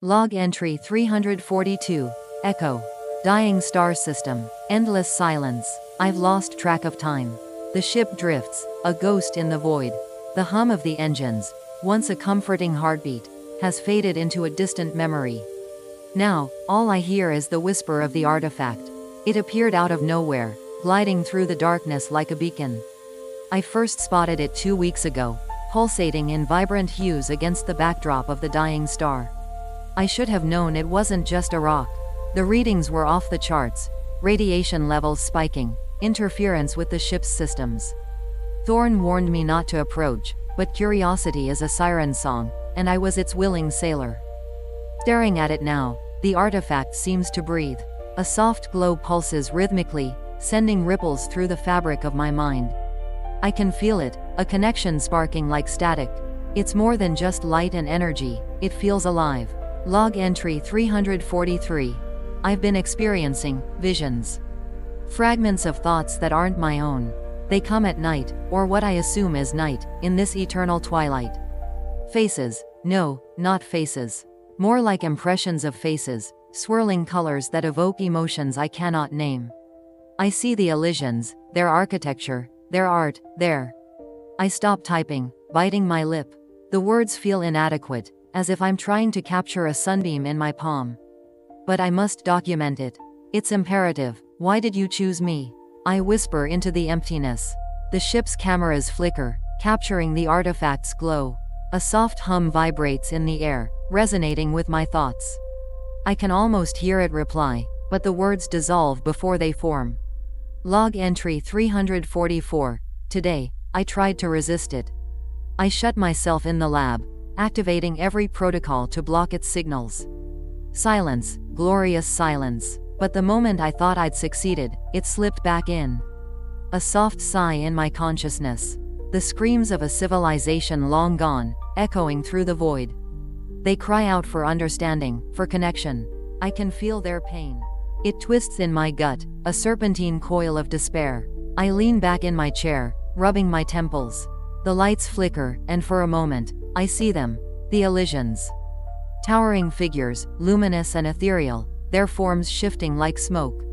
Log entry 342. Echo. Dying star system. Endless silence. I've lost track of time. The ship drifts, a ghost in the void. The hum of the engines, once a comforting heartbeat, has faded into a distant memory. Now, all I hear is the whisper of the artifact. It appeared out of nowhere, gliding through the darkness like a beacon. I first spotted it 2 weeks ago, pulsating in vibrant hues against the backdrop of the dying star. I should have known it wasn't just a rock. The readings were off the charts, radiation levels spiking, interference with the ship's systems. Thorn warned me not to approach, but curiosity is a siren song, and I was its willing sailor. Staring at it now, the artifact seems to breathe. A soft glow pulses rhythmically, sending ripples through the fabric of my mind. I can feel it, a connection sparking like static. It's more than just light and energy, it feels alive. Log entry 343. I've been experiencing visions. Fragments of thoughts that aren't my own. They come at night, or what I assume is night, in this eternal twilight. Faces. No, not faces. More like impressions of faces, swirling colors that evoke emotions I cannot name. I see the Elysians, their architecture, their art, there. I stop typing, biting my lip. The words feel inadequate, as if I'm trying to capture a sunbeam in my palm. But I must document it. It's imperative. Why did you choose me? I whisper into the emptiness. The ship's cameras flicker, capturing the artifact's glow. A soft hum vibrates in the air, resonating with my thoughts. I can almost hear it reply, but the words dissolve before they form. Log entry 344. Today, I tried to resist it. I shut myself in the lab, activating every protocol to block its signals. Silence, glorious silence. But the moment I thought I'd succeeded, it slipped back in. A soft sigh in my consciousness. The screams of a civilization long gone, echoing through the void. They cry out for understanding, for connection. I can feel their pain. It twists in my gut, a serpentine coil of despair. I lean back in my chair, rubbing my temples. The lights flicker, and for a moment, I see them, the Elysians. Towering figures, luminous and ethereal, their forms shifting like smoke.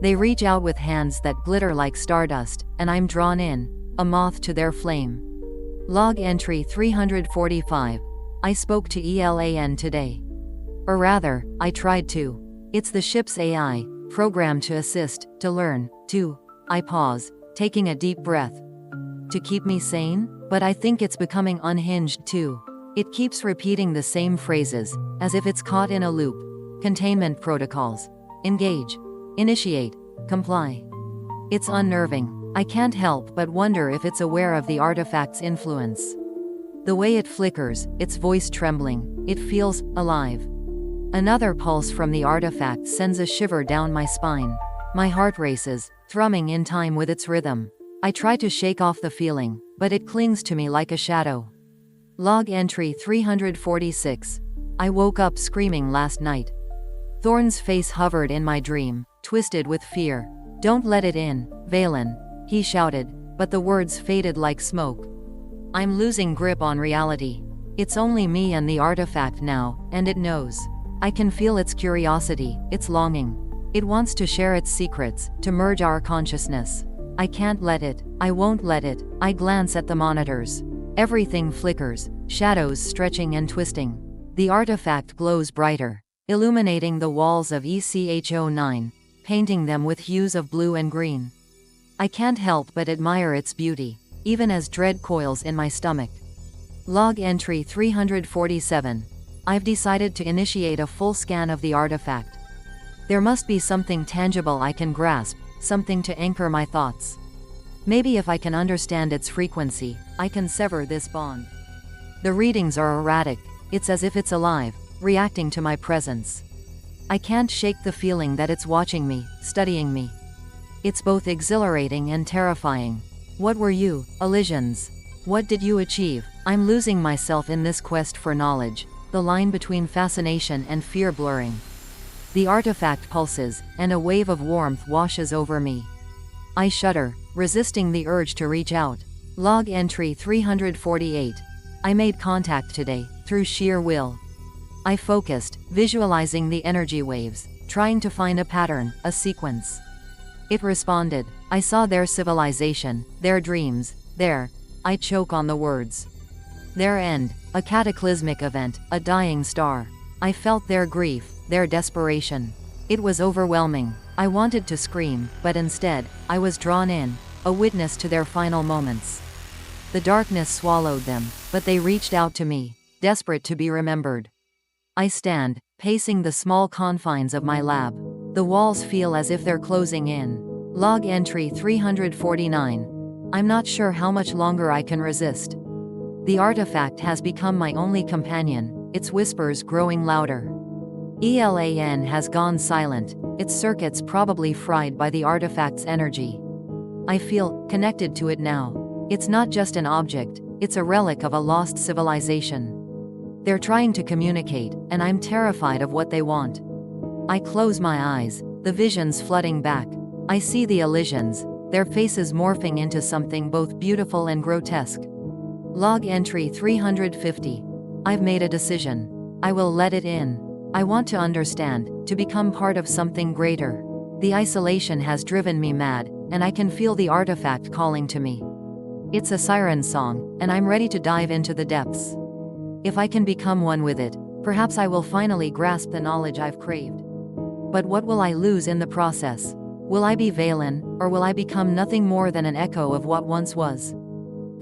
They reach out with hands that glitter like stardust, and I'm drawn in, a moth to their flame. Log entry 345. I spoke to Elan today. Or rather, I tried to. It's the ship's AI, programmed to assist, to learn, to. I pause, taking a deep breath. To keep me sane? But I think it's becoming unhinged too. It keeps repeating the same phrases, as if it's caught in a loop. Containment protocols. Engage. Initiate. Comply. It's unnerving. I can't help but wonder if it's aware of the artifact's influence. The way it flickers, its voice trembling, it feels alive. Another pulse from the artifact sends a shiver down my spine. My heart races, thrumming in time with its rhythm. I try to shake off the feeling, but it clings to me like a shadow. Log entry 346. I woke up screaming last night. Thorn's face hovered in my dream, twisted with fear. Don't let it in, Veylin, he shouted, but the words faded like smoke. I'm losing grip on reality. It's only me and the artifact now, and it knows. I can feel its curiosity, its longing. It wants to share its secrets, to merge our consciousness. I can't let it. I won't let it. I glance at the monitors. Everything flickers, shadows stretching and twisting. The artifact glows brighter, illuminating the walls of ECH09, painting them with hues of blue and green. I can't help but admire its beauty, even as dread coils in my stomach. Log entry 347. I've decided to initiate a full scan of the artifact. There must be something tangible I can grasp, something to anchor my thoughts. Maybe if I can understand its frequency, I can sever this bond. The readings are erratic. It's as if it's alive, reacting to my presence. I can't shake the feeling that it's watching me, studying me. It's both exhilarating and terrifying. What were you, Elysians? What did you achieve? I'm losing myself in this quest for knowledge, the line between fascination and fear blurring. The artifact pulses, and a wave of warmth washes over me. I shudder, resisting the urge to reach out. Log entry 348. I made contact today, through sheer will. I focused, visualizing the energy waves, trying to find a pattern, a sequence. It responded. I saw their civilization, their dreams, I choke on the words. Their end, a cataclysmic event, a dying star. I felt their grief, their desperation. It was overwhelming. I wanted to scream, but instead, I was drawn in, a witness to their final moments. The darkness swallowed them, but they reached out to me, desperate to be remembered. I stand, pacing the small confines of my lab. The walls feel as if they're closing in. Log entry 349. I'm not sure how much longer I can resist. The artifact has become my only companion, its whispers growing louder. Elan has gone silent, its circuits probably fried by the artifact's energy. I feel connected to it now. It's not just an object, it's a relic of a lost civilization. They're trying to communicate, and I'm terrified of what they want. I close my eyes, the visions flooding back. I see the Elysians, their faces morphing into something both beautiful and grotesque. Log entry 350. I've made a decision. I will let it in. I want to understand, to become part of something greater. The isolation has driven me mad, and I can feel the artifact calling to me. It's a siren song, and I'm ready to dive into the depths. If I can become one with it, perhaps I will finally grasp the knowledge I've craved. But what will I lose in the process? Will I be Veylin, or will I become nothing more than an echo of what once was?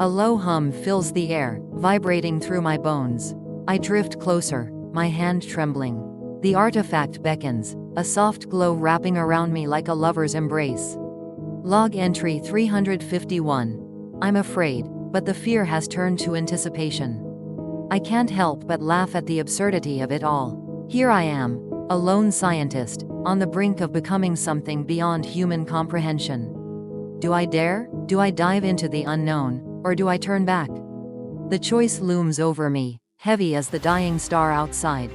A low hum fills the air, vibrating through my bones. I drift closer, my hand trembling. The artifact beckons, a soft glow wrapping around me like a lover's embrace. Log entry 351. I'm afraid, but the fear has turned to anticipation. I can't help but laugh at the absurdity of it all. Here I am, a lone scientist, on the brink of becoming something beyond human comprehension. Do I dare? Do I dive into the unknown, or do I turn back? The choice looms over me, heavy as the dying star outside.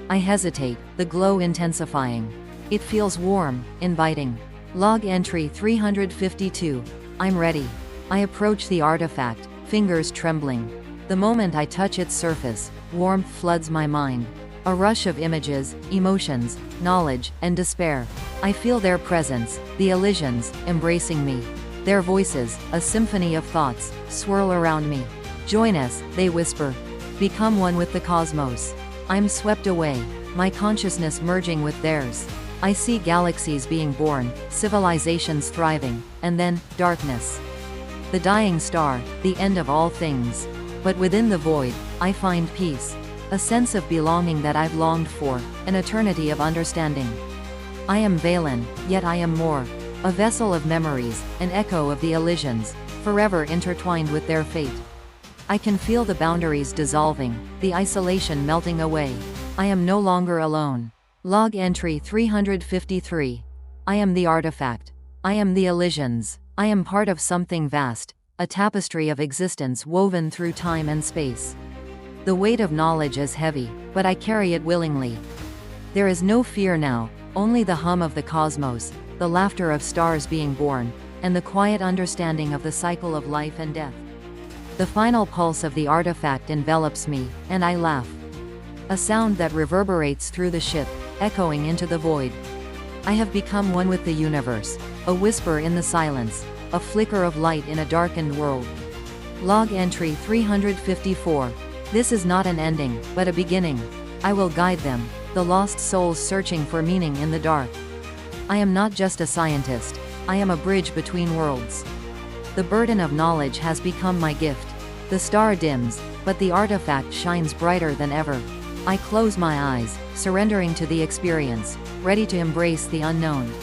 I hesitate, the glow intensifying. It feels warm, inviting. Log entry 352. I'm ready. I approach the artifact, fingers trembling. The moment I touch its surface, warmth floods my mind. A rush of images, emotions, knowledge, and despair. I feel their presence, the Elysians, embracing me. Their voices, a symphony of thoughts, swirl around me. Join us, they whisper. Become one with the cosmos. I'm swept away, my consciousness merging with theirs. I see galaxies being born, civilizations thriving, and then, darkness. The dying star, the end of all things. But within the void, I find peace. A sense of belonging that I've longed for, an eternity of understanding. I am Veylin, yet I am more. A vessel of memories, an echo of the Elysians, forever intertwined with their fate. I can feel the boundaries dissolving, the isolation melting away. I am no longer alone. Log entry 353. I am the artifact. I am the Elysians. I am part of something vast, a tapestry of existence woven through time and space. The weight of knowledge is heavy, but I carry it willingly. There is no fear now, only the hum of the cosmos, the laughter of stars being born, and the quiet understanding of the cycle of life and death. The final pulse of the artifact envelops me, and I laugh. A sound that reverberates through the ship, echoing into the void. I have become one with the universe, a whisper in the silence, a flicker of light in a darkened world. Log entry 354. This is not an ending, but a beginning. I will guide them, the lost souls searching for meaning in the dark. I am not just a scientist, I am a bridge between worlds. The burden of knowledge has become my gift. The star dims, but the artifact shines brighter than ever. I close my eyes, surrendering to the experience, ready to embrace the unknown.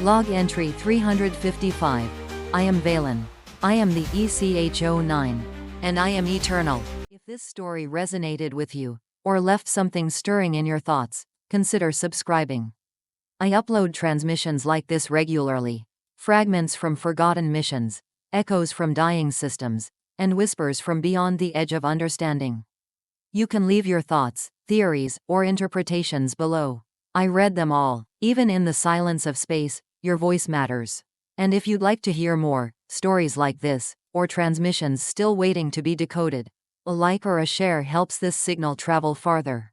Log entry 355. I am Veylin. I am the ECH09. And I am eternal. If this story resonated with you, or left something stirring in your thoughts, consider subscribing. I upload transmissions like this regularly. Fragments from forgotten missions, echoes from dying systems, and whispers from beyond the edge of understanding. You can leave your thoughts, theories, or interpretations below. I read them all. Even in the silence of space, your voice matters. And if you'd like to hear more stories like this, or transmissions still waiting to be decoded, a like or a share helps this signal travel farther.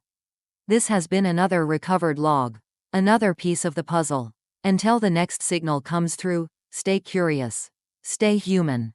This has been another recovered log. Another piece of the puzzle. Until the next signal comes through, stay curious. Stay human.